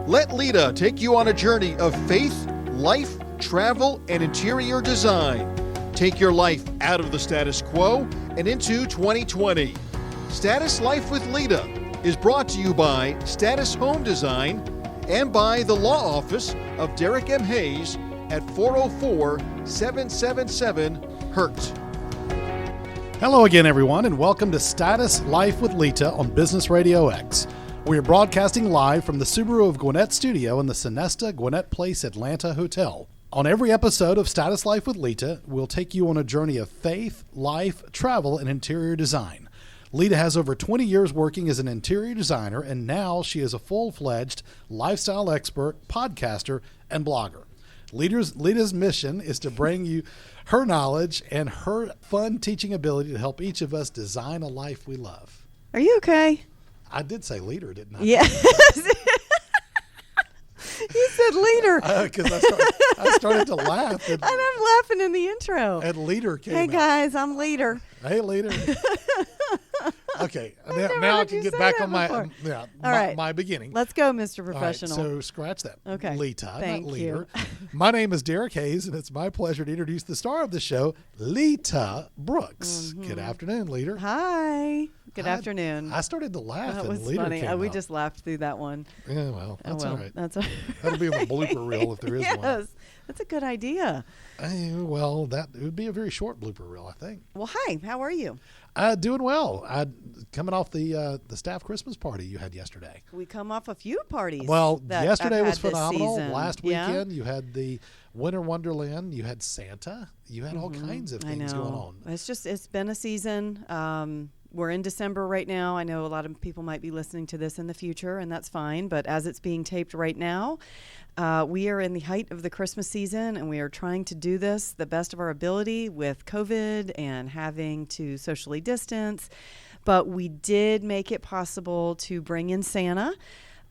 Let Lita take you on a journey of faith, life, travel, and interior design. Take your life out of the status quo and into 2020. Status Life with Lita is brought to you by Status Home Design and by the law office of Derek M. Hayes at 404-777-HURT. Hello again, everyone, and welcome to Status Life with Lita on Business RadioX. We are broadcasting live from the Subaru of Gwinnett studio in the Sonesta Gwinnett Place Atlanta Hotel. On every episode of Status Life with Lita, we'll take you on a journey of faith, life, travel, and interior design. Lita has over 20 years working as an interior designer, and now she is a full-fledged lifestyle expert, podcaster, and blogger. Lita's mission is to bring you her knowledge and her fun teaching ability to help each of us design a life we love. Are you okay? I did say leader, didn't I? Yeah. You said leader. Because I started to laugh. And I'm laughing in the intro. And leader came Hey, out. guys, I'm leader. Hey, leader. Okay, now I can get back on my beginning. Let's go, Mr. Professional. All right, so scratch that. Okay. Lita, Thank not leader. you. My name is Derek Hayes, and it's my pleasure to introduce the star of the show, Lita Brooks. Mm-hmm. Good afternoon, leader. Hi. Good afternoon. I started to laugh. That was leader funny. Came We out. just laughed through that one. Yeah, well, that's all right. That's all right. That'll be on the blooper reel if there is one. Yes, that's a good idea. Well, it would be a very short blooper reel, I think. Well, hi. How are you? Doing well. Coming off the staff Christmas party you had yesterday. We come off a few parties. Well, that yesterday I've was had this phenomenal. season. Last Yeah? weekend you had the Winter Wonderland. You had Santa. You had all kinds of things going on. It's been a season. We're in December right now. I know a lot of people might be listening to this in the future, and that's fine. But as it's being taped right now, we are in the height of the Christmas season, and we are trying to do this the best of our ability with COVID and having to socially distance. But we did make it possible to bring in Santa.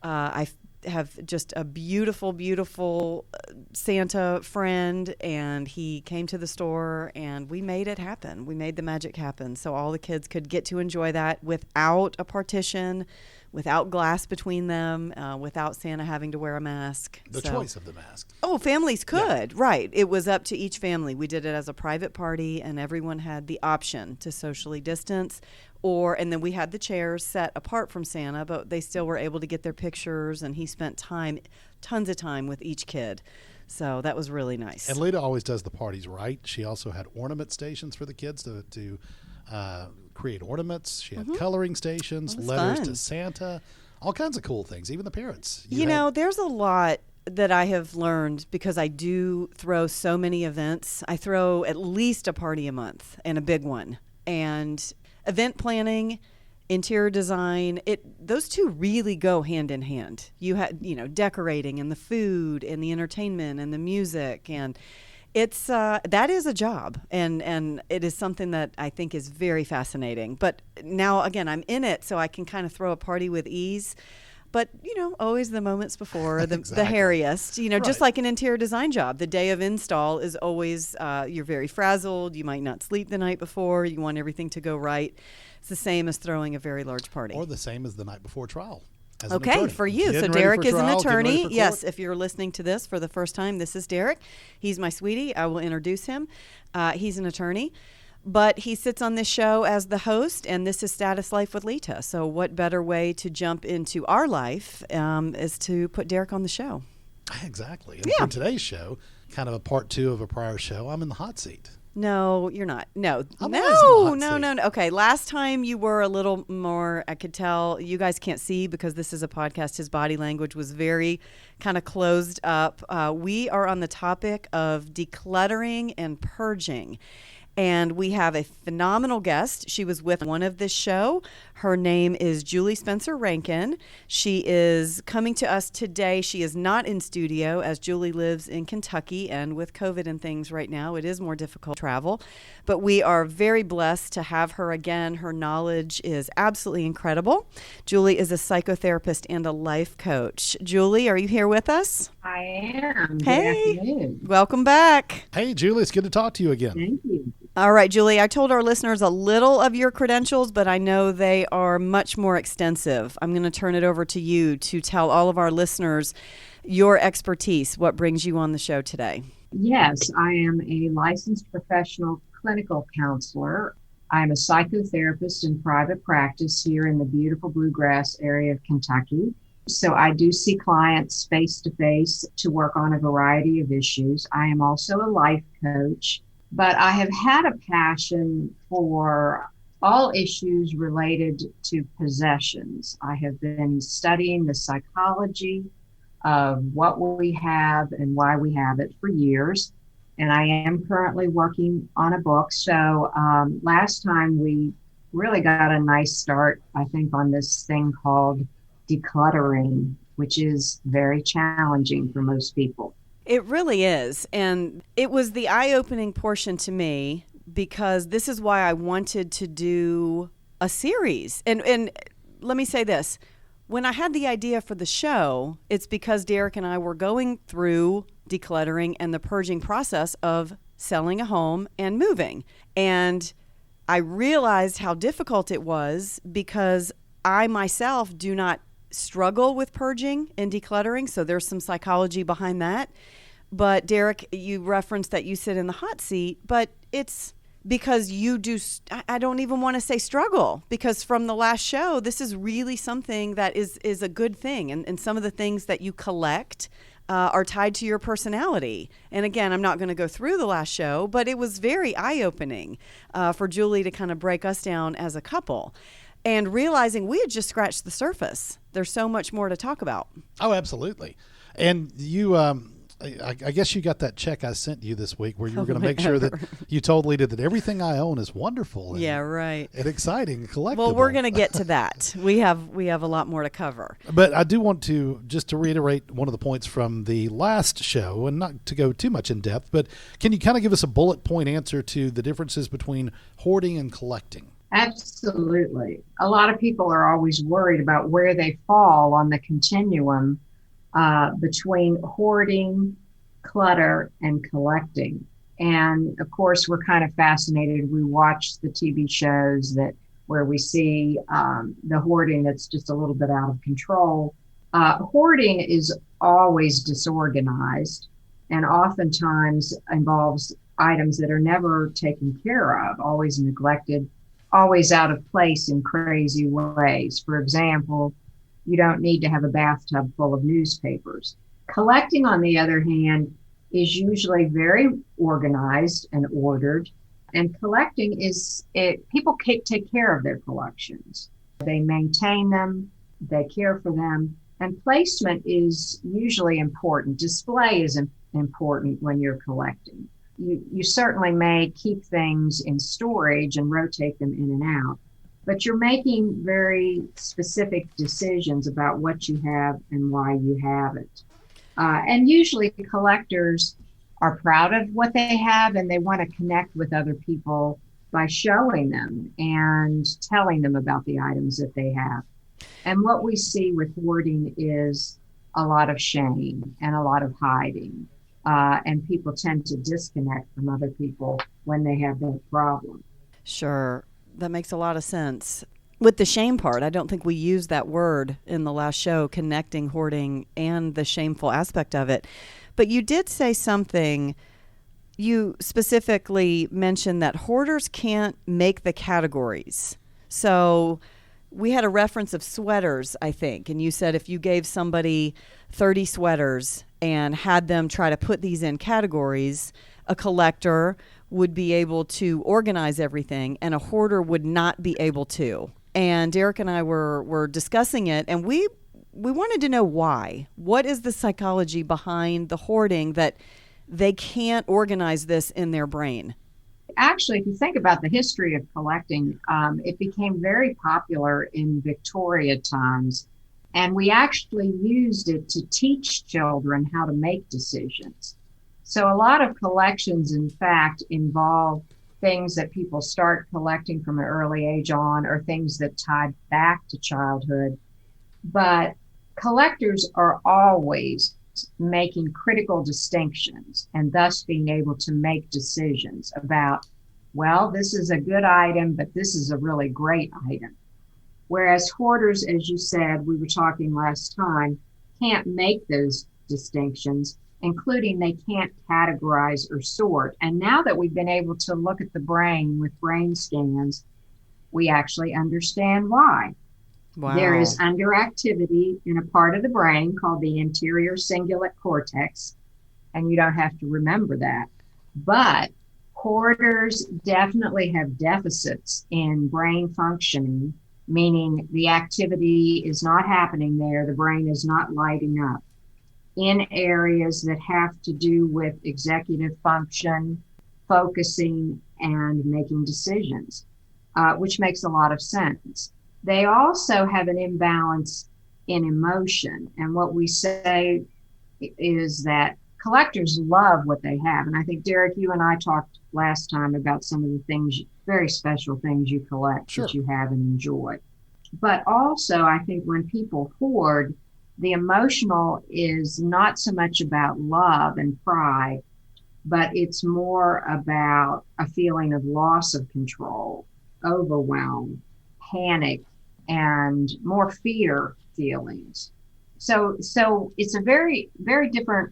I have just a beautiful, beautiful Santa friend, and he came to the store, and we made it happen. We made the magic happen, so all the kids could get to enjoy that without a partition, without glass between them, without Santa having to wear a mask. The choice of the mask. Oh, families could, right. It was up to each family. We did it as a private party, and everyone had the option to socially distance. And then we had the chairs set apart from Santa, but they still were able to get their pictures, and he spent tons of time with each kid. So that was really nice. And Lita always does the parties right. She also had ornament stations for the kids to create ornaments. She had coloring stations, letters to Santa, all kinds of cool things, even the parents. There's a lot that I have learned because I do throw so many events. I throw at least a party a month, and a big one. And event planning, interior design, those two really go hand in hand. You had, decorating and the food and the entertainment and the music, and it's that is a job, and it is something that I think is very fascinating. But now again, I'm in it, so I can kind of throw a party with ease. But, always the moments before, the hairiest, right. Just like an interior design job. The day of install is always, you're very frazzled. You might not sleep the night before. You want everything to go right. It's the same as throwing a very large party. Or the same as the night before trial. Okay, for you. So Derek is an attorney. Yes, if you're listening to this for the first time, this is Derek. He's my sweetie. I will introduce him. He's an attorney. But he sits on this show as the host, and this is Status Life with Lita. So what better way to jump into our life is to put Derek on the show. Exactly. And for today's show, kind of a part two of a prior show, I'm in the hot seat. No, you're not. No. No. Okay, last time you were a little more, I could tell, you guys can't see because this is a podcast, his body language was very kind of closed up. We are on the topic of decluttering and purging. And we have a phenomenal guest. She was with one of this show. Her name is Julie Spencer Rankin. She is coming to us today. She is not in studio as Julie lives in Kentucky, and with COVID and things right now, it is more difficult to travel. But we are very blessed to have her again. Her knowledge is absolutely incredible. Julie is a psychotherapist and a life coach. Julie, are you here with us? I am. Hey, Good afternoon. Welcome back. Hey, Julie, it's good to talk to you again. Thank you. All right, Julie, I told our listeners a little of your credentials, but I know they are much more extensive. I'm going to turn it over to you to tell all of our listeners your expertise, what brings you on the show today. Yes, I am a licensed professional clinical counselor. I'm a psychotherapist in private practice here in the beautiful Bluegrass area of Kentucky. So I do see clients face to face to work on a variety of issues. I am also a life coach, but I have had a passion for all issues related to possessions. I have been studying the psychology of what we have and why we have it for years. And I am currently working on a book. So last time we really got a nice start, I think, on this thing called decluttering, which is very challenging for most people. It really is. And it was the eye-opening portion to me because this is why I wanted to do a series. And let me say this. When I had the idea for the show, it's because Derek and I were going through decluttering and the purging process of selling a home and moving. And I realized how difficult it was because I myself do not struggle with purging and decluttering. So there's some psychology behind that. But Derek, you referenced that you sit in the hot seat, but it's because you do, I don't even want to say struggle, because from the last show, this is really something that is a good thing. And some of the things that you collect are tied to your personality. And again, I'm not going to go through the last show, but it was very eye-opening for Julie to kind of break us down as a couple and realizing we had just scratched the surface. There's so much more to talk about. Oh, absolutely. And you, I guess you got that check I sent you this week where you were going to make sure that you told Lita that everything I own is wonderful. And, yeah, right. And exciting, and collectible. Well, we're going to get to that. We have a lot more to cover. But I do want to just to reiterate one of the points from the last show, and not to go too much in depth, but can you kind of give us a bullet point answer to the differences between hoarding and collecting? Absolutely. A lot of people are always worried about where they fall on the continuum between hoarding, clutter, and collecting. And of course, we're kind of fascinated. We watch the TV shows where we see the hoarding that's just a little bit out of control. Hoarding is always disorganized and oftentimes involves items that are never taken care of, always neglected, always out of place in crazy ways. For example, you don't need to have a bathtub full of newspapers. Collecting, on the other hand, is usually very organized and ordered. And collecting people take care of their collections. They maintain them, they care for them, and placement is usually important. Display is important when you're collecting. You certainly may keep things in storage and rotate them in and out, but you're making very specific decisions about what you have and why you have it. And usually collectors are proud of what they have and they want to connect with other people by showing them and telling them about the items that they have. And what we see with hoarding is a lot of shame and a lot of hiding. And people tend to disconnect from other people when they have that problem. Sure. That makes a lot of sense. With the shame part, I don't think we used that word in the last show, connecting hoarding and the shameful aspect of it. But you did say something. You specifically mentioned that hoarders can't make the categories. So we had a reference of sweaters, I think, and you said if you gave somebody 30 sweaters and had them try to put these in categories, a collector would be able to organize everything and a hoarder would not be able to. And Derek and I were discussing it, and we wanted to know why. What is the psychology behind the hoarding that they can't organize this in their brain? Actually, if you think about the history of collecting, it became very popular in Victoria times. And we actually used it to teach children how to make decisions. So a lot of collections, in fact, involve things that people start collecting from an early age on, or things that tie back to childhood. But collectors are always making critical distinctions and thus being able to make decisions about well, this is a good item, but this is a really great item. Whereas hoarders, as you said, we were talking last time, can't make those distinctions, including they can't categorize or sort. And now that we've been able to look at the brain with brain scans, we actually understand why. Wow. There is underactivity in a part of the brain called the anterior cingulate cortex, and you don't have to remember that. But hoarders definitely have deficits in brain functioning, meaning the activity is not happening there, the brain is not lighting up in areas that have to do with executive function, focusing, and making decisions, which makes a lot of sense. They also have an imbalance in emotion. And what we say is that collectors love what they have. And I think, Derek, you and I talked last time about some of the things, very special things you collect Sure. that you have and enjoy. But also, I think when people hoard, the emotional is not so much about love and pride, but it's more about a feeling of loss of control, overwhelm, panic, and more fear feelings. So it's a very, very different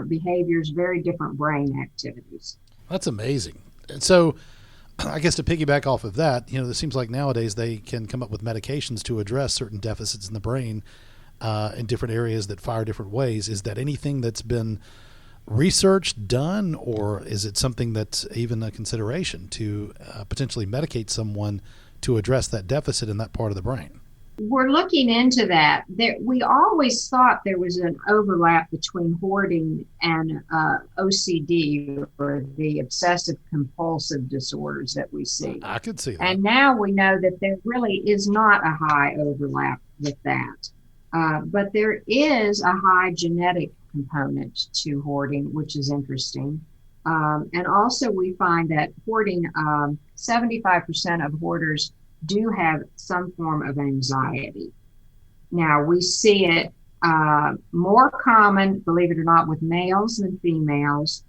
behaviors, very different brain activities. That's amazing. And so I guess to piggyback off of that, it seems like nowadays they can come up with medications to address certain deficits in the brain in different areas that fire different ways. Is that anything that's been researched, done, or is it something that's even a consideration to potentially medicate someone to address that deficit in that part of the brain? We're looking into that. We always thought there was an overlap between hoarding and OCD, or the obsessive compulsive disorders that we see. I could see that. And now we know that there really is not a high overlap with that. But there is a high genetic component to hoarding, which is interesting. And also we find that hoarding, 75% of hoarders do have some form of anxiety. Now, we see it more common, believe it or not, with males than females,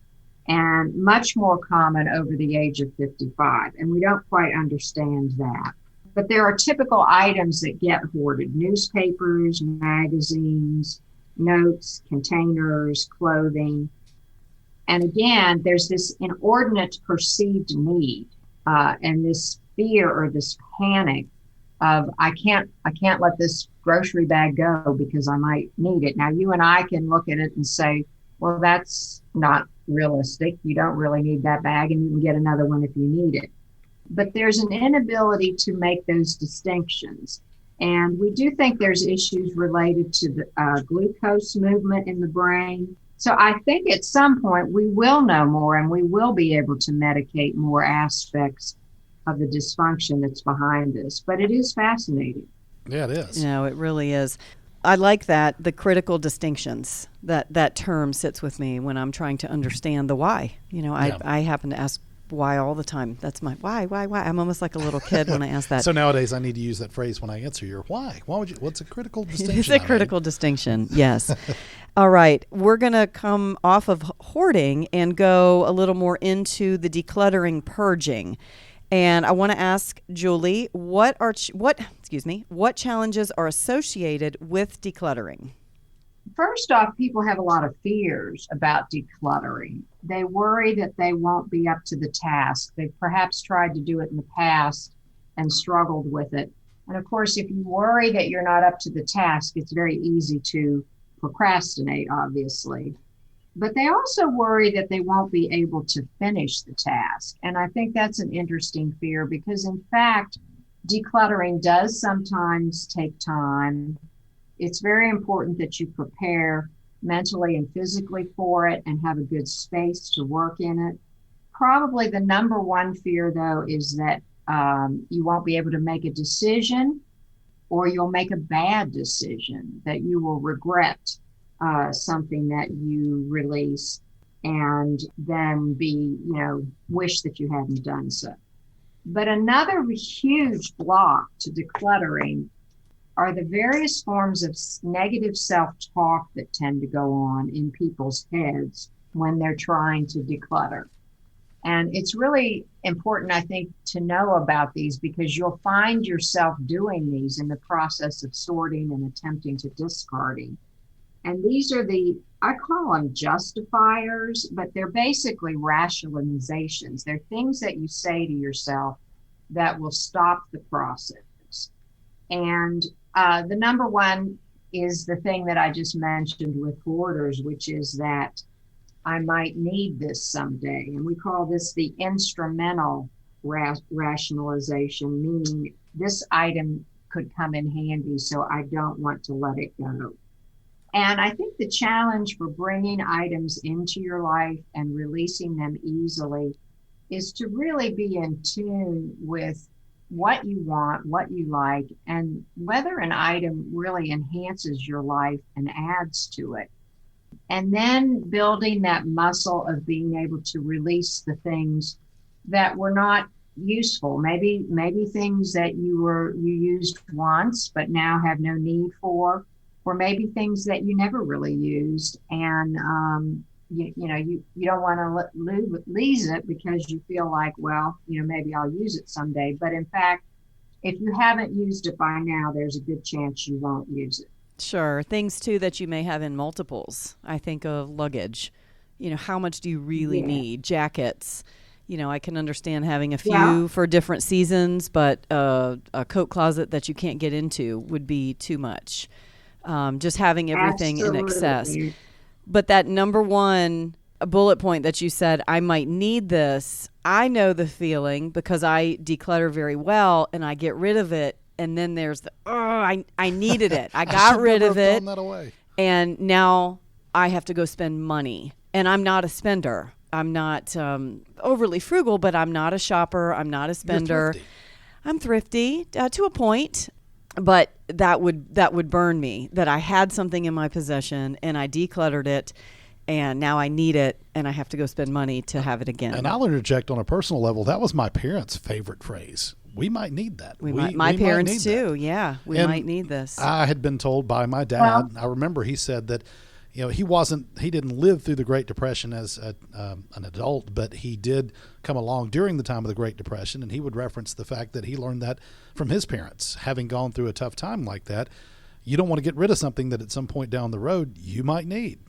and much more common over the age of 55. And we don't quite understand that. But there are typical items that get hoarded: newspapers, magazines, notes, containers, clothing. And again, there's this inordinate perceived need and this fear or this panic of I can't let this grocery bag go because I might need it. Now, you and I can look at it and say, well, that's not realistic. You don't really need that bag, and you can get another one if you need it. But there's an inability to make those distinctions. And we do think there's issues related to the glucose movement in the brain. So I think at some point we will know more, and we will be able to medicate more aspects of the dysfunction that's behind this. But it is fascinating. Yeah, it is. No, it really is. I like that, the critical distinctions. That term sits with me when I'm trying to understand the why. I happen to ask why all the time. That's my why. I'm almost like a little kid when I ask that. So nowadays I need to use that phrase when I answer your why. What's a critical distinction? It's a critical distinction, yes. All right. We're going to come off of hoarding and go a little more into the decluttering, purging. And I want to ask Julie, what challenges are associated with decluttering? First off, people have a lot of fears about decluttering. They worry that they won't be up to the task. They've perhaps tried to do it in the past and struggled with it. And of course, if you worry that you're not up to the task, it's very easy to procrastinate, obviously. But they also worry that they won't be able to finish the task. And I think that's an interesting fear because, in fact, decluttering does sometimes take time. It's very important that you prepare mentally and physically for it and have a good space to work in it. Probably the number one fear, though, is that you won't be able to make a decision, or you'll make a bad decision that you will regret something that you release and then wish that you hadn't done so. But another huge block to decluttering are the various forms of negative self-talk that tend to go on in people's heads when they're trying to declutter. And it's really important, I think, to know about these because you'll find yourself doing these in the process of sorting and attempting to discarding. And these are I call them justifiers, but they're basically rationalizations. They're things that you say to yourself that will stop the process. And the number one is the thing that I just mentioned with hoarders, which is that I might need this someday. And we call this the instrumental rationalization, meaning this item could come in handy, so I don't want to let it go. And I think the challenge for bringing items into your life and releasing them easily is to really be in tune with what you want, what you like, and whether an item really enhances your life and adds to it. And then building that muscle of being able to release the things that were not useful. Maybe things that you used once but now have no need for, or maybe things that you never really used, and you don't want to lose it because you feel like, well, maybe I'll use it someday. But in fact, if you haven't used it by now, there's a good chance you won't use it. Sure. Things, too, that you may have in multiples. I think of luggage. How much do you really need? Jackets. I can understand having a few for different seasons, but a coat closet that you can't get into would be too much. Just having everything in excess. But that number one bullet point that you said, I might need this, I know the feeling because I declutter very well and I get rid of it. And then there's I needed it. I got rid of it. That away. And now I have to go spend money. And I'm not a spender. I'm not overly frugal, but I'm not a shopper. I'm not a spender. I'm thrifty to a point. But that would burn me, that I had something in my possession and I decluttered it and now I need it and I have to go spend money to have it again. And I'll interject on a personal level. That was my parents' favorite phrase. We might need that. My parents too. That. Yeah. We might need this. I had been told by my dad, I remember he said that, he didn't live through the Great Depression as an adult, but he did come along during the time of the Great Depression, and he would reference the fact that he learned that from his parents, having gone through a tough time like that. You don't want to get rid of something that at some point down the road you might need.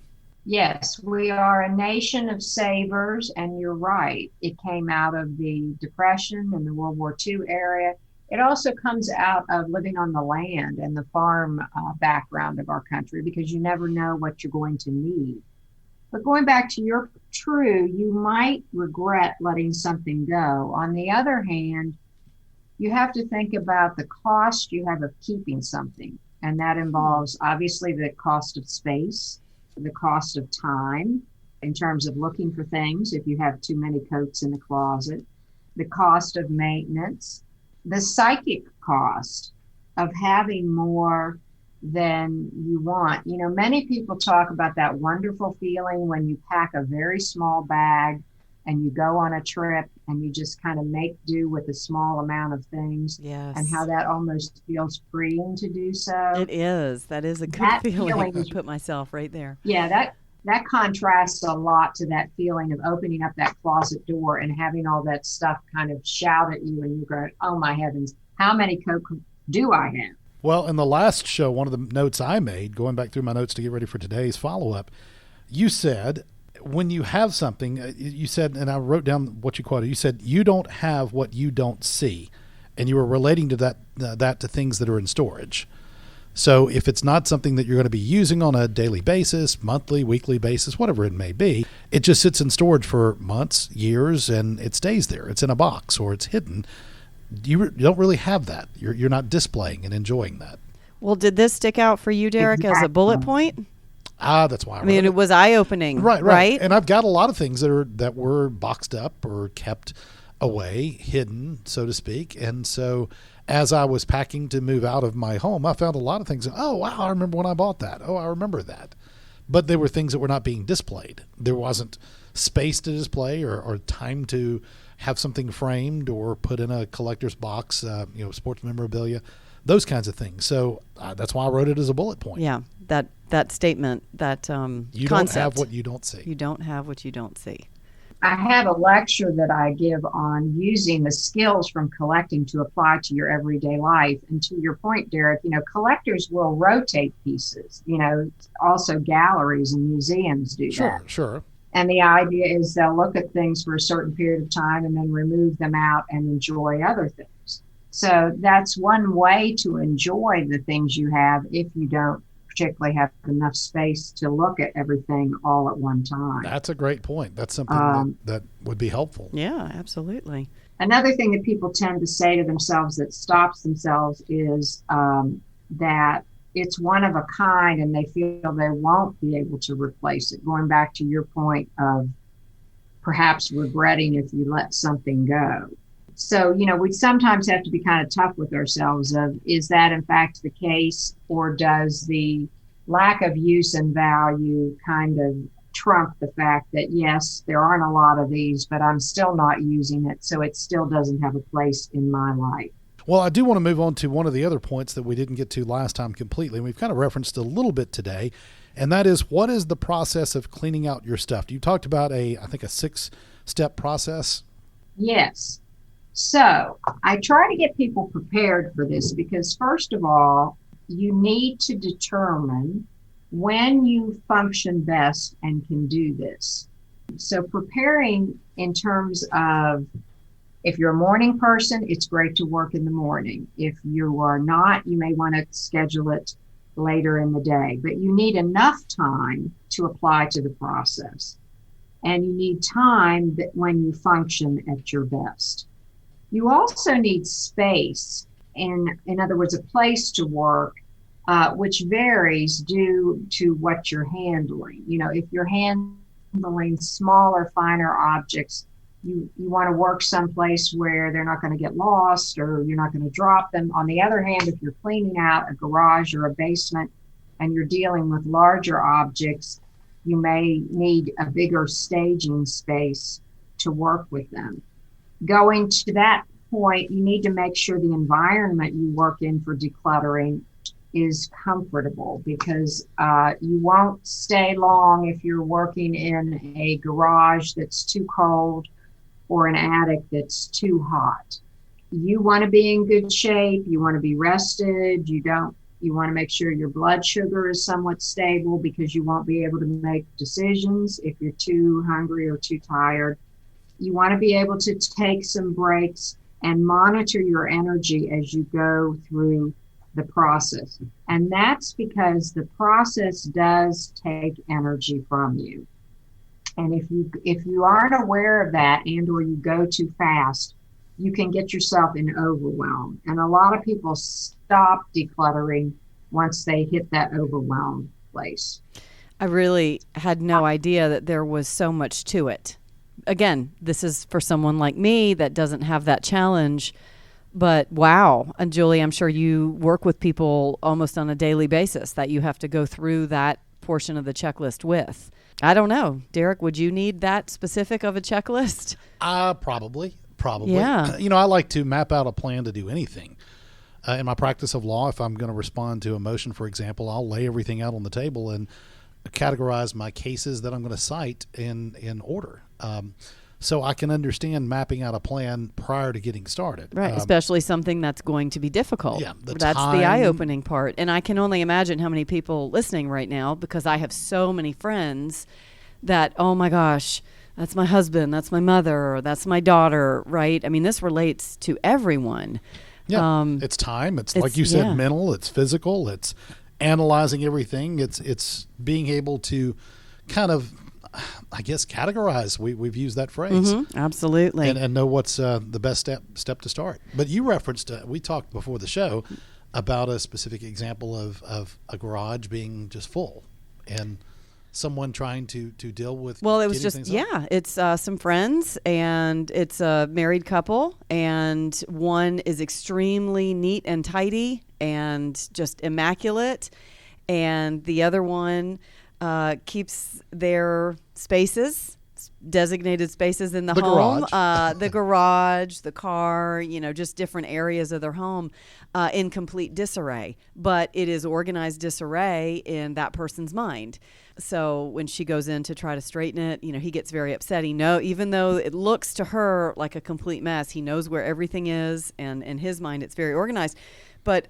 Yes, we are a nation of savers, and you're right. It came out of the Depression and the World War II era. It also comes out of living on the land and the farm background of our country, because you never know what you're going to need. But going back to your true, you might regret letting something go. On the other hand, you have to think about the cost you have of keeping something. And that involves obviously the cost of space, the cost of time in terms of looking for things if you have too many coats in the closet, the cost of maintenance, the psychic cost of having more than you want. Many people talk about that wonderful feeling when you pack a very small bag and you go on a trip and you just kind of make do with a small amount of things. Yes. And how that almost feels freeing to do so. It is. That is a good feeling. I put myself right there. Yeah, that contrasts a lot to that feeling of opening up that closet door and having all that stuff kind of shout at you and you go, oh my heavens, how many coats do I have? Well, in the last show, one of the notes I made, going back through my notes to get ready for today's follow-up, you said when you have something, you said, and I wrote down what you quoted, you said, you don't have what you don't see. And you were relating to that to things that are in storage. So if it's not something that you're going to be using on a daily basis, monthly, weekly basis, whatever it may be, it just sits in storage for months, years, and it stays there. It's in a box or it's hidden. You don't really have that. You're not displaying and enjoying that. Well, did this stick out for you, Derek, as a bullet point? That's why. It was eye-opening, right? And I've got a lot of things that were boxed up or kept away, hidden, so to speak. And so as I was packing to move out of my home, I found a lot of things. Oh, wow, I remember when I bought that. Oh, I remember that. But they were things that were not being displayed. There wasn't space to display or time to have something framed or put in a collector's box, sports memorabilia, those kinds of things. So that's why I wrote it as a bullet point. Yeah, that statement, that you concept. don't have what you don't see. You don't have what you don't see. I have a lecture that I give on using the skills from collecting to apply to your everyday life. And to your point, Derek, collectors will rotate pieces. Also galleries and museums do that. Sure. And the idea is they'll look at things for a certain period of time and then remove them out and enjoy other things. So that's one way to enjoy the things you have if you don't particularly have enough space to look at everything all at one time. That's a great point. That's something that would be helpful. Yeah, absolutely. Another thing that people tend to say to themselves that stops themselves is that it's one of a kind and they feel they won't be able to replace it. Going back to your point of perhaps regretting if you let something go. So, we sometimes have to be kind of tough with ourselves of, is that in fact the case, or does the lack of use and value kind of trump the fact that, yes, there aren't a lot of these, but I'm still not using it, so it still doesn't have a place in my life. Well, I do want to move on to one of the other points that we didn't get to last time completely. We've kind of referenced a little bit today, and that is, what is the process of cleaning out your stuff? You talked about I think a 6-step process. Yes. So I try to get people prepared for this because, first of all, you need to determine when you function best and can do this. So preparing in terms of, if you're a morning person, it's great to work in the morning. If you are not, you may want to schedule it later in the day, but you need enough time to apply to the process. And you need time that when you function at your best. You also need space, in other words, a place to work, which varies due to what you're handling. If you're handling smaller, finer objects, you want to work someplace where they're not going to get lost or you're not going to drop them. On the other hand, if you're cleaning out a garage or a basement and you're dealing with larger objects, you may need a bigger staging space to work with them. Going to that point, you need to make sure the environment you work in for decluttering is comfortable, because you won't stay long if you're working in a garage that's too cold or an attic that's too hot. You want to be in good shape. You want to be rested. You want to make sure your blood sugar is somewhat stable, because you won't be able to make decisions if you're too hungry or too tired. You want to be able to take some breaks and monitor your energy as you go through the process. And that's because the process does take energy from you. And if you aren't aware of that, and or you go too fast, you can get yourself in overwhelm. And a lot of people stop decluttering once they hit that overwhelm place. I really had no idea that there was so much to it. Again, this is for someone like me that doesn't have that challenge, but wow. And Julie, I'm sure you work with people almost on a daily basis that you have to go through that portion of the checklist with. I don't know. Derek, would you need that specific of a checklist? Probably. Yeah. I like to map out a plan to do anything. In my practice of law, if I'm going to respond to a motion, for example, I'll lay everything out on the table and categorize my cases that I'm going to cite in order. So I can understand mapping out a plan prior to getting started. Right, especially something that's going to be difficult. Yeah, that's the eye-opening part. And I can only imagine how many people listening right now, because I have so many friends that, oh my gosh, that's my husband, that's my mother, or that's my daughter, right? I mean, this relates to everyone. Yeah, it's time. It's like you said, mental, it's physical, it's analyzing everything. It's being able to kind of, I guess, categorize. We've used that phrase. Mm-hmm, absolutely. And know what's the best step to start. But you referenced, we talked before the show about a specific example of a garage being just full and someone trying to deal with. Well, it was just, it's some friends, and it's a married couple, and one is extremely neat and tidy and just immaculate, and the other one keeps their spaces designated spaces in the home, the garage, the car, just different areas of their home in complete disarray. But it is organized disarray in that person's mind. So when she goes in to try to straighten it, he gets very upset. Even though it looks to her like a complete mess, he knows where everything is, and in his mind it's very organized. But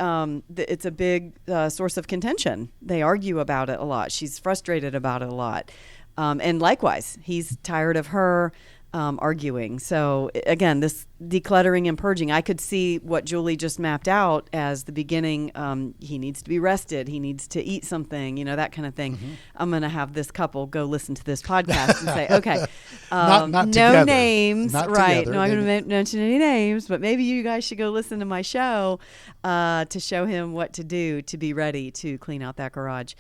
it's a big source of contention. They argue about it a lot. She's frustrated about it a lot. And likewise, he's tired of her arguing. So again, this decluttering and purging, I could see what Julie just mapped out as the beginning. He needs to be rested. He needs to eat something, that kind of thing. Mm-hmm. I'm going to have this couple go listen to this podcast and say, okay, not no together. names, not right? Together. No, I'm going to mention any names, but maybe you guys should go listen to my show to show him what to do to be ready to clean out that garage.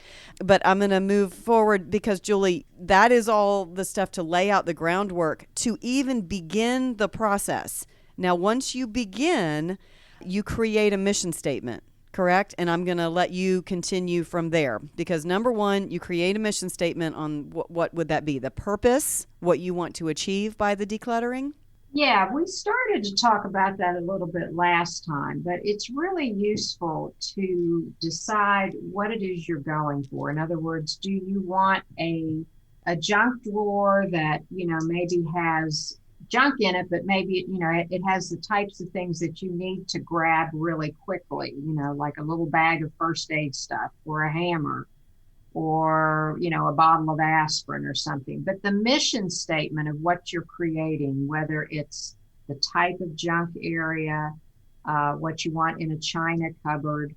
But I'm going to move forward because, Julie, that is all the stuff to lay out the groundwork to even begin the process. Now, once you begin, you create a mission statement, correct? And I'm going to let you continue from there because number one, you create a mission statement on what would that be? The purpose, what you want to achieve by the decluttering? Yeah, we started to talk about that a little bit last time, but it's really useful to decide what it is you're going for. In other words, do you want a junk drawer that, maybe has junk in it, but maybe, it has the types of things that you need to grab really quickly, like a little bag of first aid stuff or a hammer or, a bottle of aspirin or something. But the mission statement of what you're creating, whether it's the type of junk area, what you want in a china cupboard,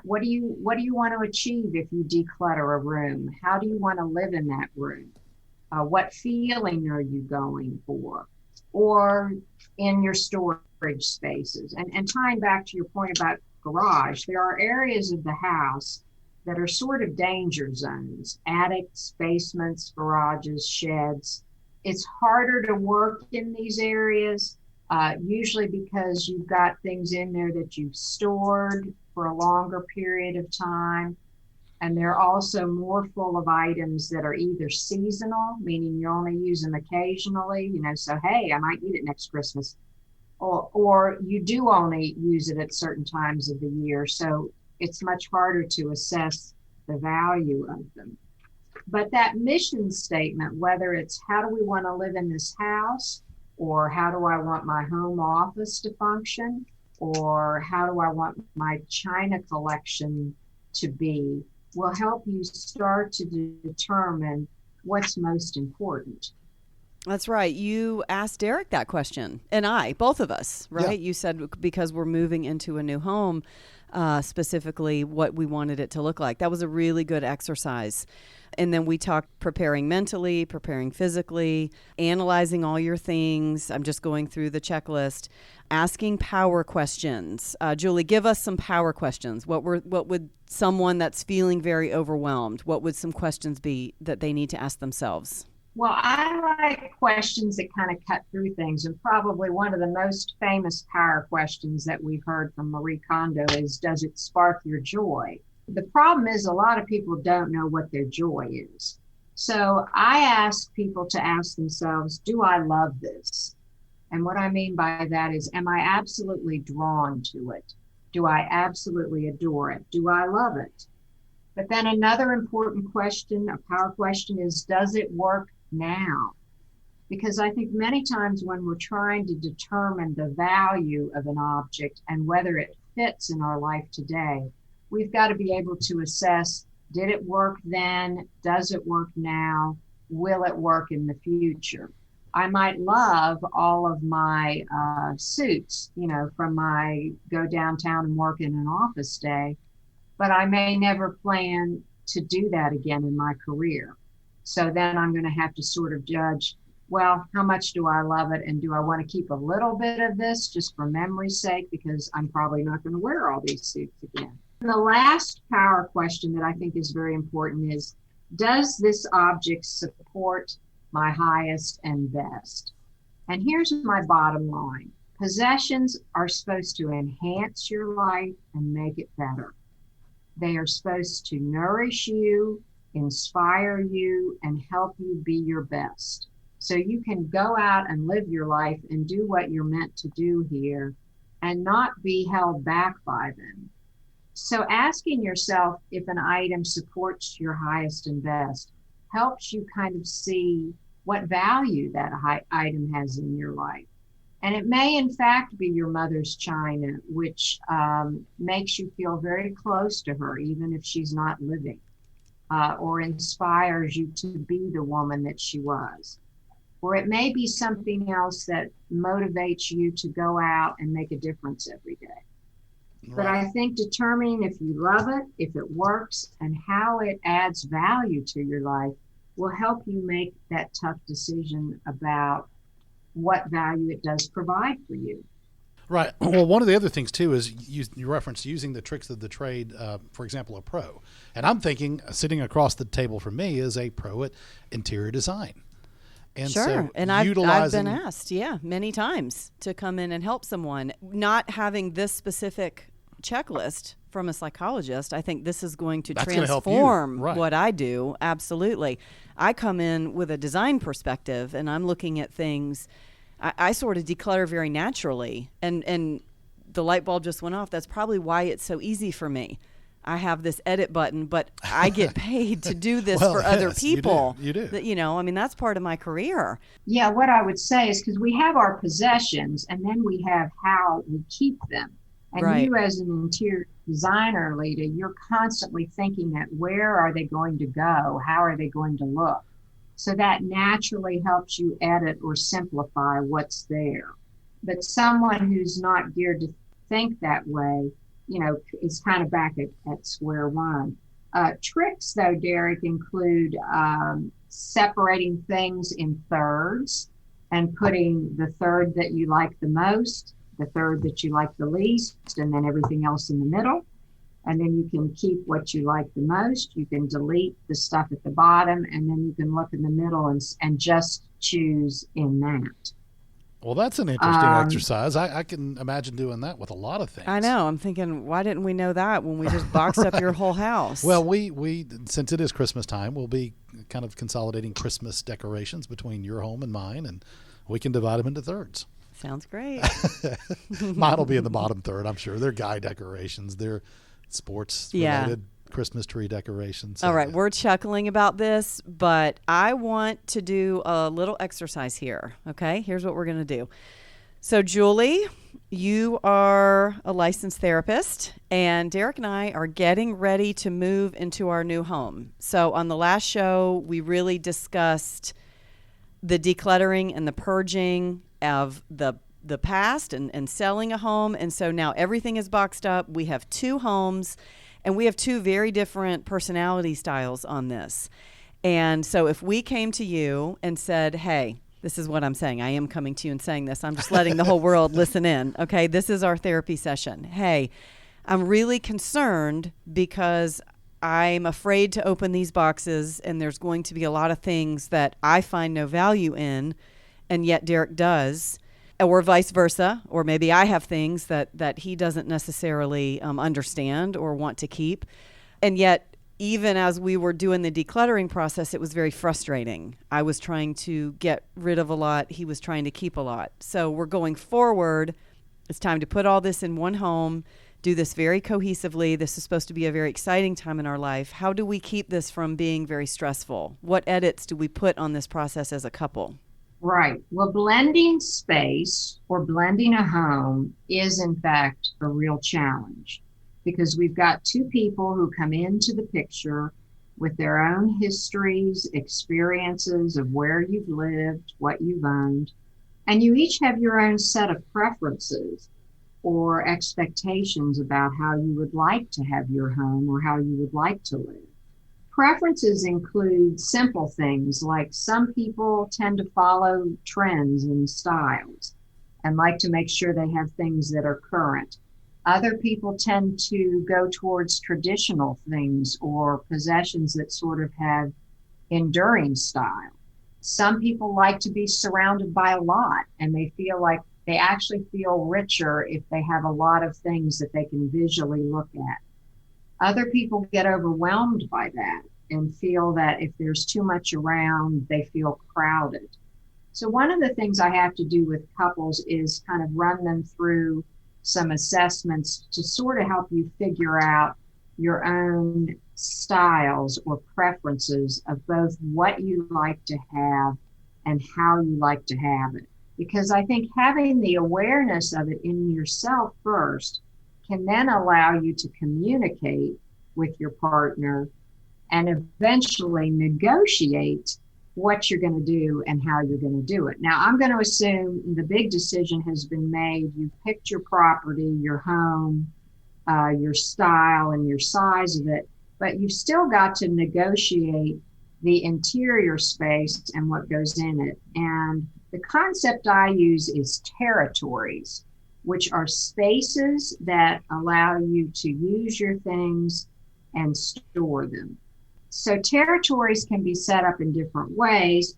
what do you want to achieve if you declutter a room? How do you want to live in that room? What feeling are you going for? Or in your storage spaces. And tying back to your point about garage, there are areas of the house that are sort of danger zones, attics, basements, garages, sheds. It's harder to work in these areas, usually because you've got things in there that you've stored for a longer period of time. And they're also more full of items that are either seasonal, meaning you only use them occasionally, so, hey, I might need it next Christmas. Or you do only use it at certain times of the year. So it's much harder to assess the value of them. But that mission statement, whether it's how do we want to live in this house, or how do I want my home office to function, or how do I want my china collection to be, will help you start to determine what's most important. That's right. You asked Derek that question, and both of us, right? Yeah. You said because we're moving into a new home, specifically what we wanted it to look like. That was a really good exercise. And then we talked preparing mentally, preparing physically, analyzing all your things. I'm just going through the checklist, asking power questions. Julie, give us some power questions. What would someone that's feeling very overwhelmed, what would some questions be that they need to ask themselves? Well, I like questions that kind of cut through things. And probably one of the most famous power questions that we've heard from Marie Kondo is, does it spark your joy? The problem is a lot of people don't know what their joy is. So I ask people to ask themselves, do I love this? And what I mean by that is, am I absolutely drawn to it? Do I absolutely adore it? Do I love it? But then another important question, a power question, is, does it work now? Because I think many times when we're trying to determine the value of an object and whether it fits in our life today, we've got to be able to assess, did it work then? Does it work now? Will it work in the future? I might love all of my suits, from my go downtown and work in an office day, but I may never plan to do that again in my career. So then I'm going to have to sort of judge, well, how much do I love it? And do I want to keep a little bit of this just for memory's sake? Because I'm probably not going to wear all these suits again. And the last power question that I think is very important is, does this object support my highest and best? And here's my bottom line. Possessions are supposed to enhance your life and make it better. They are supposed to nourish you, inspire you, and help you be your best. So you can go out and live your life and do what you're meant to do here and not be held back by them. So asking yourself if an item supports your highest and best helps you kind of see what value that item has in your life. And it may, in fact, be your mother's china, which makes you feel very close to her, even if she's not living, or inspires you to be the woman that she was. Or it may be something else that motivates you to go out and make a difference every day. Right. But I think determining if you love it, if it works, and how it adds value to your life will help you make that tough decision about what value it does provide for you. Right. Well, one of the other things, too, is you referenced using the tricks of the trade, for example, a pro. And I'm thinking sitting across the table from me is a pro at interior design. And sure. so and I've been asked, many times to come in and help someone. Not having this specific checklist from a psychologist, I think this is going to transform what I do. Absolutely. I come in with a design perspective, and I'm looking at things. I sort of declutter very naturally, and the light bulb just went off. That's probably why it's so easy for me. I have this edit button, but I get paid to do this for other people. You do. That's part of my career. Yeah, what I would say is because we have our possessions, and then we have how we keep them. And you as an interior designer, Lita, you're constantly thinking that where are they going to go? How are they going to look? So that naturally helps you edit or simplify what's there. But someone who's not geared to think that way, is kind of back at square one. Tricks, though, Derek, include separating things in thirds and putting the third that you like the most, the third that you like the least, and then everything else in the middle. And then you can keep what you like the most. You can delete the stuff at the bottom, and then you can look in the middle and just choose in that. Well, that's an interesting exercise. I can imagine doing that with a lot of things. I know. I'm thinking, why didn't we know that when we just boxed up your whole house? Well, we since it is Christmas time, we'll be kind of consolidating Christmas decorations between your home and mine, and we can divide them into thirds. Sounds great. Mine will be in the bottom third, I'm sure. They're guy decorations. They're sports-related Christmas tree decorations. All right, we're chuckling about this, but I want to do a little exercise here, okay? Here's what we're going to do. So, Julie, you are a licensed therapist, and Derek and I are getting ready to move into our new home. So, on the last show, we really discussed the decluttering and the purging of the past and selling a home. And so now everything is boxed up. We have two homes, and we have two very different personality styles on this. And so if we came to you and said, hey, this is what I'm saying. I am coming to you and saying this. I'm just letting the whole world listen in. Okay, this is our therapy session. Hey, I'm really concerned because I'm afraid to open these boxes, and there's going to be a lot of things that I find no value in, and yet Derek does, or vice versa, or maybe I have things that he doesn't necessarily understand or want to keep. And yet, even as we were doing the decluttering process, it was very frustrating. I was trying to get rid of a lot. He was trying to keep a lot. So we're going forward. It's time to put all this in one home, do this very cohesively. This is supposed to be a very exciting time in our life. How do we keep this from being very stressful? What edits do we put on this process as a couple? Right. Well, blending space or blending a home is, in fact, a real challenge because we've got two people who come into the picture with their own histories, experiences of where you've lived, what you've owned, and you each have your own set of preferences or expectations about how you would like to have your home or how you would like to live. Preferences include simple things like some people tend to follow trends and styles and like to make sure they have things that are current. Other people tend to go towards traditional things or possessions that sort of have enduring style. Some people like to be surrounded by a lot, and they feel like they actually feel richer if they have a lot of things that they can visually look at. Other people get overwhelmed by that and feel that if there's too much around, they feel crowded. So one of the things I have to do with couples is kind of run them through some assessments to sort of help you figure out your own styles or preferences of both what you like to have and how you like to have it. Because I think having the awareness of it in yourself first can then allow you to communicate with your partner and eventually negotiate what you're going to do and how you're going to do it. Now, I'm going to assume the big decision has been made. You've picked your property, your home, your style, and your size of it, but you've still got to negotiate the interior space and what goes in it. And the concept I use is territories, which are spaces that allow you to use your things and store them. So territories can be set up in different ways.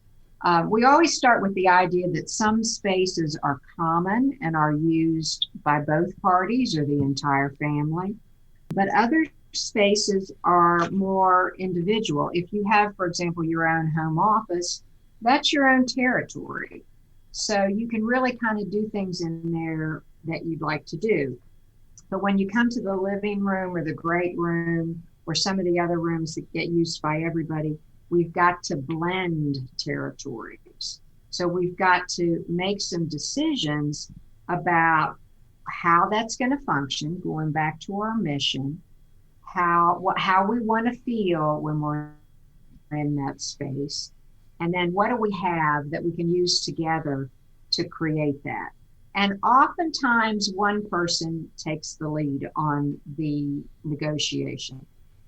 We always start with the idea that some spaces are common and are used by both parties or the entire family, but other spaces are more individual. If you have, for example, your own home office, that's your own territory. So you can really kind of do things in there that you'd like to do. But when you come to the living room or the great room or some of the other rooms that get used by everybody, we've got to blend territories. So we've got to make some decisions about how that's going to function, going back to our mission, how we want to feel when we're in that space, and then what do we have that we can use together to create that. And oftentimes one person takes the lead on the negotiation.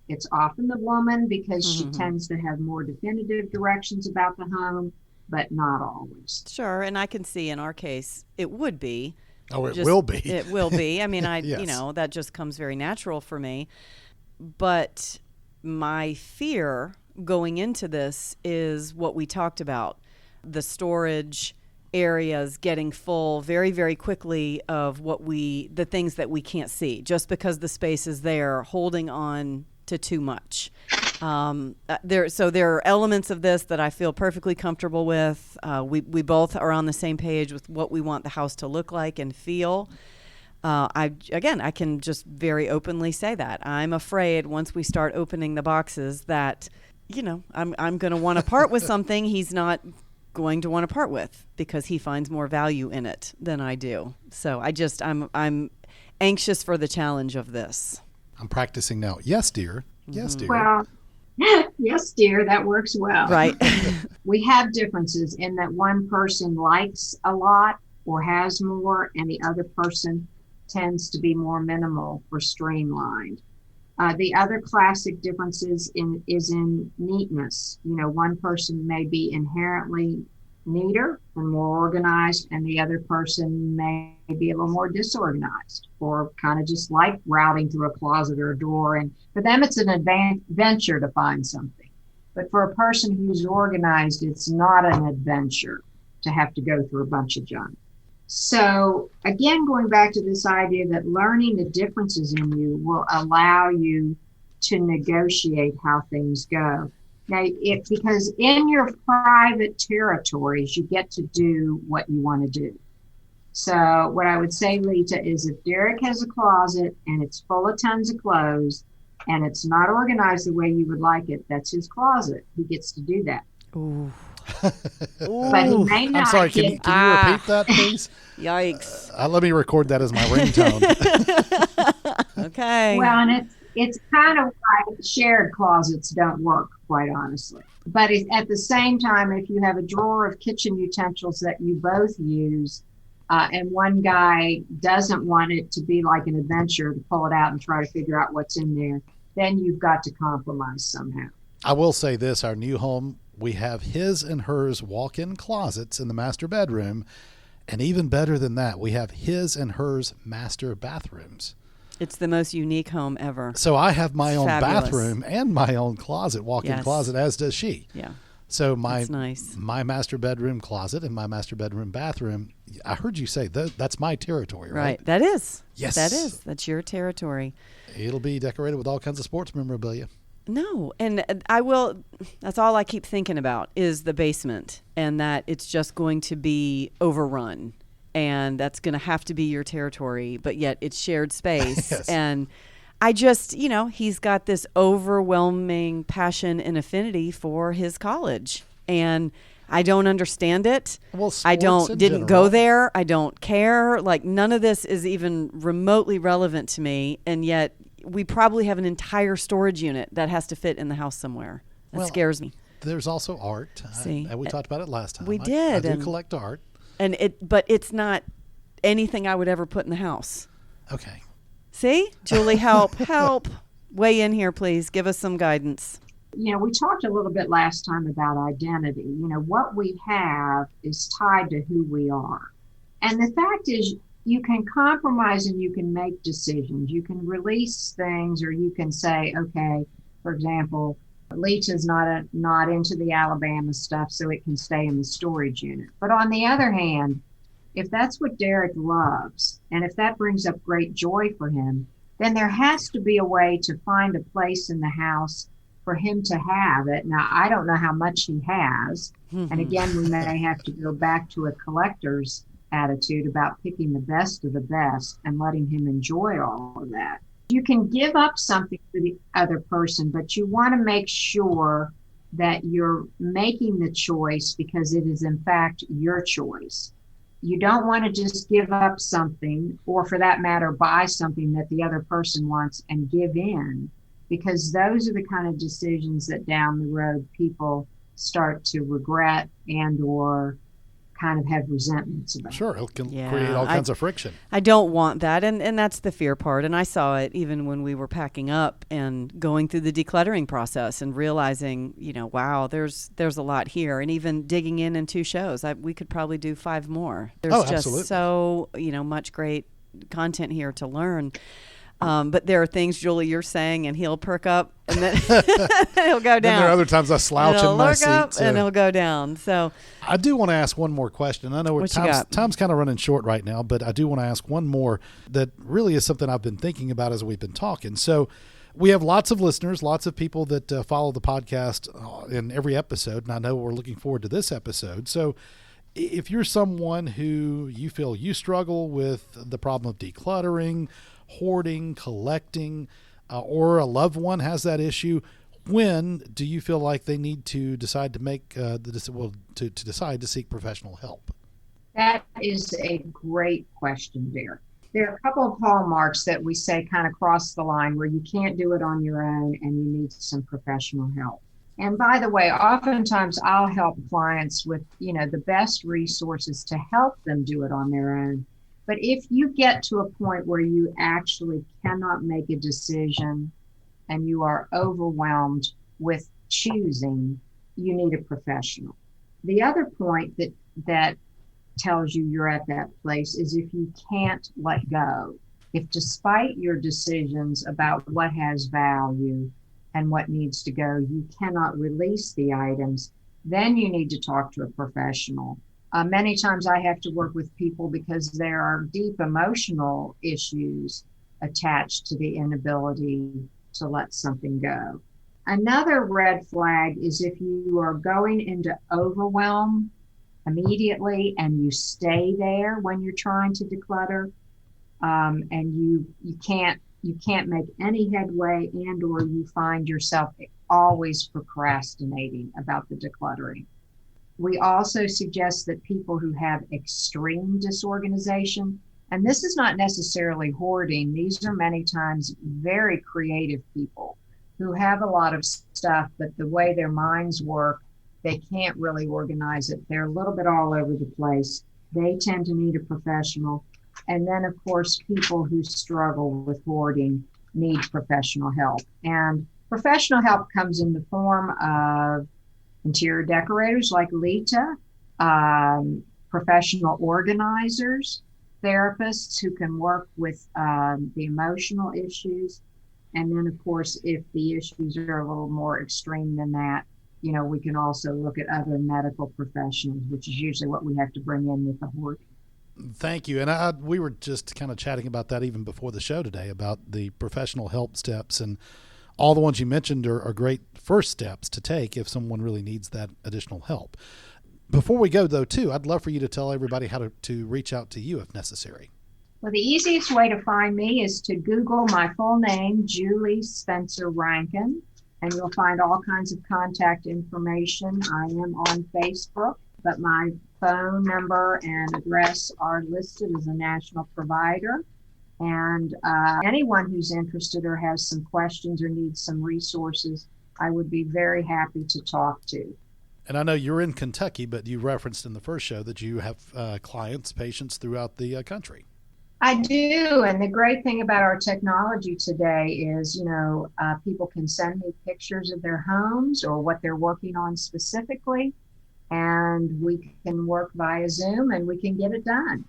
It's often the woman because she tends to have more definitive directions about the home, but not always. Sure, and I can see in our case it would be. Oh, it will be. It will be. I mean, Yes. That just comes very natural for me. But my fear going into this is what we talked about, the storage areas getting full very, very quickly of the things that we can't see, just because the space is there, holding on to too much. There are elements of this that I feel perfectly comfortable with. We both are on the same page with what we want the house to look like and feel. I can just very openly say that I'm afraid once we start opening the boxes that, I'm going to want to part with something he's not going to want to part with because he finds more value in it than I do. So I'm anxious for the challenge of this. I'm practicing now. Yes, dear. Yes, dear. Well, yes, dear, that works well. Right. We have differences in that one person likes a lot or has more, and the other person tends to be more minimal or streamlined. The other classic difference is in neatness. One person may be inherently neater and more organized, and the other person may be a little more disorganized or kind of just like routing through a closet or a door. And for them, it's an adventure to find something. But for a person who's organized, it's not an adventure to have to go through a bunch of junk. So again, going back to this idea that learning the differences in you will allow you to negotiate how things go. Now, because in your private territories, you get to do what you want to do. So what I would say, Lita, is if Derek has a closet and it's full of tons of clothes and it's not organized the way you would like it, that's his closet. He gets to do that. Ooh. But he may not. I'm sorry, can you repeat that, please? Yikes. Let me record that as my ringtone. Okay. Well, and it's kind of why shared closets don't work, quite honestly. But at the same time, if you have a drawer of kitchen utensils that you both use, and one guy doesn't want it to be like an adventure to pull it out and try to figure out what's in there, then you've got to compromise somehow. I will say this, our new home, we have his and hers walk-in closets in the master bedroom. And even better than that, we have his and hers master bathrooms. It's the most unique home ever. So I have my own Fabulous. bathroom and my own closet, walk-in Yes. closet, as does she. Yeah. So That's nice. my master bedroom closet and my master bedroom bathroom, I heard you say that's my territory, right? Right. That is. Yes. That is. That's your territory. It'll be decorated with all kinds of sports memorabilia. No, and that's all I keep thinking about is the basement, and that it's just going to be overrun, and that's going to have to be your territory, but yet it's shared space. Yes. And I just, he's got this overwhelming passion and affinity for his college, and I don't understand it. Well, I sports in didn't general. go there. I don't care. Like, none of this is even remotely relevant to me, and yet we probably have an entire storage unit that has to fit in the house somewhere. That scares me. There's also art. See, we talked about it last time. We did. I do collect art. But it's not anything I would ever put in the house. Okay. See? Julie, help. Weigh in here, please. Give us some guidance. We talked a little bit last time about identity. What we have is tied to who we are. And the fact is, you can compromise and you can make decisions. You can release things, or you can say, okay, for example, Leach's not into the Alabama stuff, so it can stay in the storage unit. But on the other hand, if that's what Derek loves, and if that brings up great joy for him, then there has to be a way to find a place in the house for him to have it. Now, I don't know how much he has. And again, we may have to go back to a collector's attitude about picking the best of the best and letting him enjoy all of that. You can give up something for the other person, but you want to make sure that you're making the choice because it is in fact your choice. You don't want to just give up something, or for that matter, buy something that the other person wants and give in, because those are the kind of decisions that down the road people start to regret and or kind of have resentments about. Sure, it can create all kinds of friction. I don't want that, and that's the fear part. And I saw it even when we were packing up and going through the decluttering process and realizing, wow, there's a lot here. And even digging in 2 shows, we could probably do 5 more. There's just absolutely. so much great content here to learn. But there are things, Julie, you're saying, and he'll perk up, and then he'll go down. Then there are other times I slouch in my seat. And he'll go down. So I do want to ask one more question. I know time's kind of running short right now, but I do want to ask one more that really is something I've been thinking about as we've been talking. So we have lots of listeners, lots of people that follow the podcast in every episode, and I know we're looking forward to this episode. So if you're someone who you feel you struggle with the problem of decluttering, hoarding, collecting, or a loved one has that issue, when do you feel like they need to decide to make to decide to seek professional help? That is a great question, Derek. There are a couple of hallmarks that we say kind of cross the line where you can't do it on your own and you need some professional help. And by the way, oftentimes I'll help clients with, the best resources to help them do it on their own. But if you get to a point where you actually cannot make a decision and you are overwhelmed with choosing, you need a professional. The other point that tells you you're at that place is if you can't let go. If despite your decisions about what has value and what needs to go, you cannot release the items, then you need to talk to a professional. Many times I have to work with people because there are deep emotional issues attached to the inability to let something go. Another red flag is if you are going into overwhelm immediately and you stay there when you're trying to declutter, and you can't make any headway, and or you find yourself always procrastinating about the decluttering. We also suggest that people who have extreme disorganization, and this is not necessarily hoarding, these are many times very creative people who have a lot of stuff, but the way their minds work, they can't really organize it. They're a little bit all over the place. They tend to need a professional. And then, of course, people who struggle with hoarding need professional help. And professional help comes in the form of interior decorators like Lita, professional organizers, therapists who can work with the emotional issues. And then, of course, if the issues are a little more extreme than that, we can also look at other medical professionals, which is usually what we have to bring in with the hoarding. Thank you. And we were just kind of chatting about that even before the show today, about the professional help steps and all the ones you mentioned are great first steps to take if someone really needs that additional help. Before we go, though, too, I'd love for you to tell everybody how to reach out to you if necessary. Well, the easiest way to find me is to Google my full name, Julie Spencer Rankin, and you'll find all kinds of contact information. I am on Facebook, but my phone number and address are listed as a national provider. And anyone who's interested or has some questions or needs some resources, I would be very happy to talk to. And I know you're in Kentucky, but you referenced in the first show that you have clients, patients throughout the country. I do. And the great thing about our technology today is, people can send me pictures of their homes or what they're working on specifically, and we can work via Zoom and we can get it done.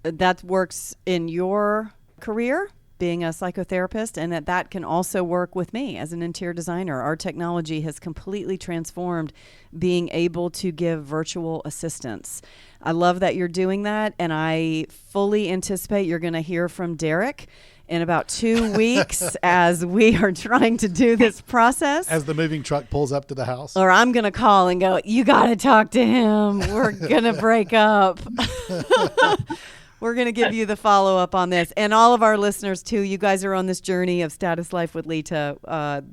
That works in your career, being a psychotherapist, and that can also work with me as an interior designer. Our technology has completely transformed being able to give virtual assistance. I love that you're doing that, and I fully anticipate you're going to hear from Derek in about 2 weeks as we are trying to do this process. As the moving truck pulls up to the house. Or I'm going to call and go, you got to talk to him. We're going to break up. We're going to give you the follow-up on this. And all of our listeners, too, you guys are on this journey of Status Life with Lita.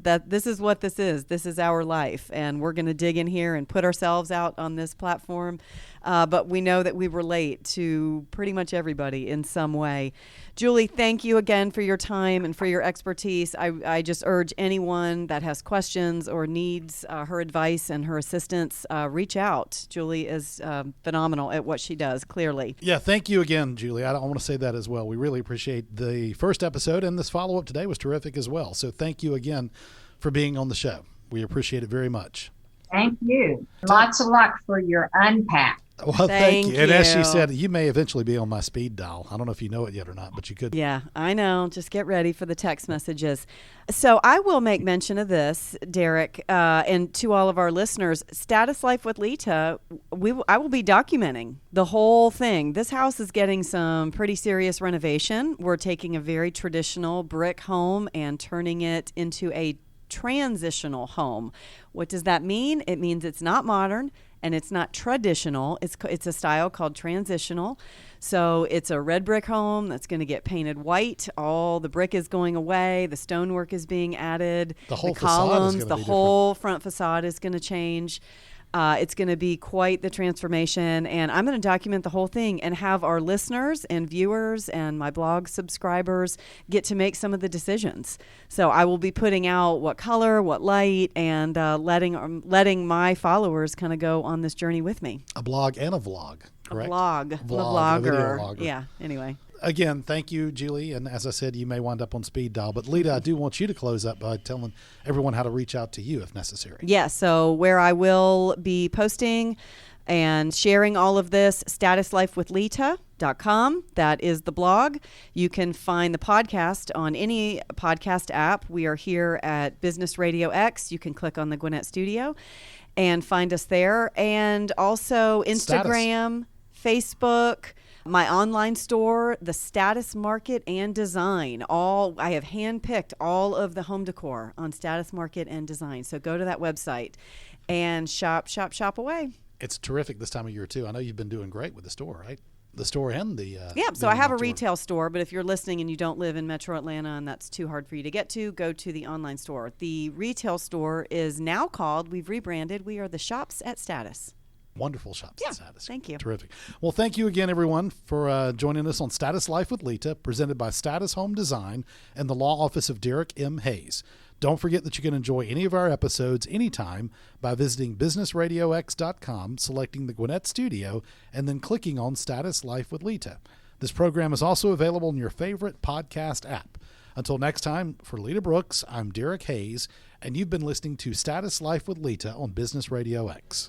That this is what this is. This is our life. And we're going to dig in here and put ourselves out on this platform. But we know that we relate to pretty much everybody in some way. Julie, thank you again for your time and for your expertise. I just urge anyone that has questions or needs her advice and her assistance, reach out. Julie is phenomenal at what she does, clearly. Yeah, thank you again, Julie. I want to say that as well. We really appreciate the first episode, and this follow-up today was terrific as well. So thank you again for being on the show. We appreciate it very much. Thank you. Lots of luck for your unpack. Well, thank you. And you. as she said, you may eventually be on my speed dial. I don't know if you know it yet or not, but you could. Yeah, I know. Just get ready for the text messages. So I will make mention of this, Derek, and to all of our listeners, Status Life with Lita, I will be documenting the whole thing. This house is getting some pretty serious renovation. We're taking a very traditional brick home and turning it into a transitional home. What does that mean? It means it's not modern and it's not traditional. It's a style called transitional. So it's a red brick home that's going to get painted white. All the brick is going away. The stonework is being added. The whole columns, the whole front facade is going to change. It's going to be quite the transformation, and I'm going to document the whole thing and have our listeners and viewers and my blog subscribers get to make some of the decisions. So I will be putting out what color, what light, and letting my followers kind of go on this journey with me. A blog and a vlog, correct? I'm a vlogger. Yeah, anyway. Again, thank you, Julie. And as I said, you may wind up on speed dial. But Lita, I do want you to close up by telling everyone how to reach out to you if necessary. Yeah, so where I will be posting and sharing all of this, statuslifewithlita.com. That is the blog. You can find the podcast on any podcast app. We are here at Business RadioX. You can click on the Gwinnett Studio and find us there. And also Instagram, Facebook, my online store, the Status Market and Design. I have handpicked all of the home decor on Status Market and Design. So go to that website and shop away. It's terrific this time of year, too. I know you've been doing great with the store, right? The store and the... so I have a retail store, but if you're listening and you don't live in Metro Atlanta and that's too hard for you to get to, go to the online store. The retail store is now called, we've rebranded, we are the Shops at Status. Wonderful Shops at Status. Thank you. Terrific. Well, thank you again, everyone, for joining us on Status Life with Lita, presented by Status Home Design and the law office of Derek M. Hayes. Don't forget that you can enjoy any of our episodes anytime by visiting businessradiox.com, selecting the Gwinnett Studio, and then clicking on Status Life with Lita. This program is also available in your favorite podcast app. Until next time, for Lita Brooks, I'm Derek Hayes, and you've been listening to Status Life with Lita on Business RadioX.